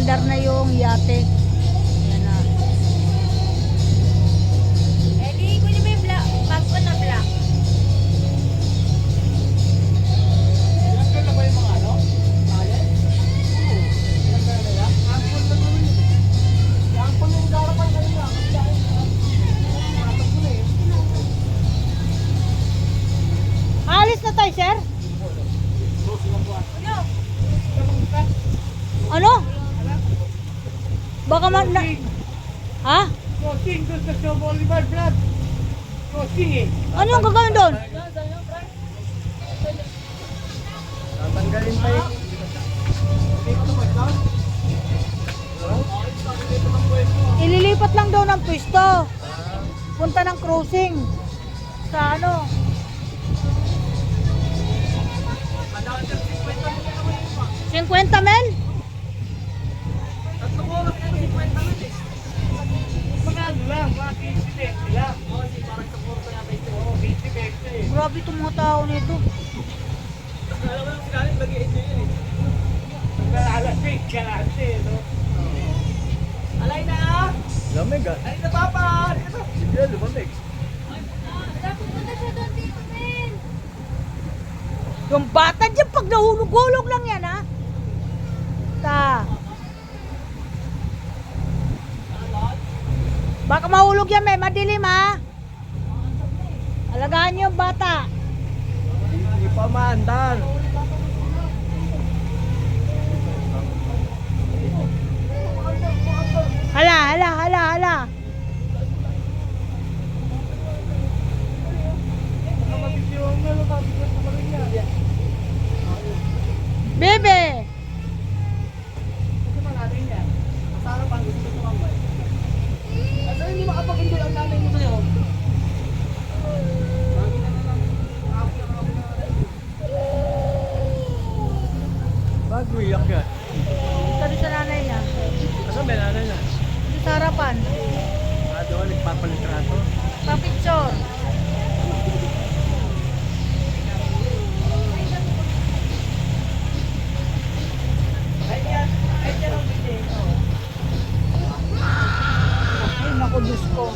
Umandar na yung yate. Yan na. Eh, di, kunin mo yung black. Bag ko na black. Ilan na ba yung mga ano? Kaya? Oo. Ilan na nila? Ampon na naman yun. Ampon yung garapan kanina. Kasi dahil matag ko na eh. Alis na tayo, sir? Ano? Baka man na... Ha? Crossing doon sa Show Boulevard, Brad. Crossing eh. Ano yung gagawin doon? Tatanggalin pa yung... Dito naman lang. Ililipat lang daw ng pwesto. Punta ng crossing. Sa ano? $50 mil? Tatlong oras na 50 minutes eh. Mga ano lang, mga 50 lang. Oo, si parang sa porto yata ito. Oo, 50 eh. Grabe itong mga tao nito. Alam mo yung sinalit, mag-i-enjoy yun eh. Nagkalalasing, galante, no? Alay na! Lamig ah. Alay na papa! Ito! Sige, lumamig. Pupunta siya doon dito, men. Yung bata dyan, pag nahulog-hulog lang yan, ha? Baka mahulog yan, may madilim, ha? Alagaan niyo yung bata. Hindi pa maandar. Hala. Bebe! Hindi makapag-enjoy ang nanay mo sa'yo. Bago iyak ka. Sabi sa nanay niya. Asa may nanay na? Dito sa harapan. Doon, nagpapalitrato. Pa-picture. Ay, naku, Diyos ko.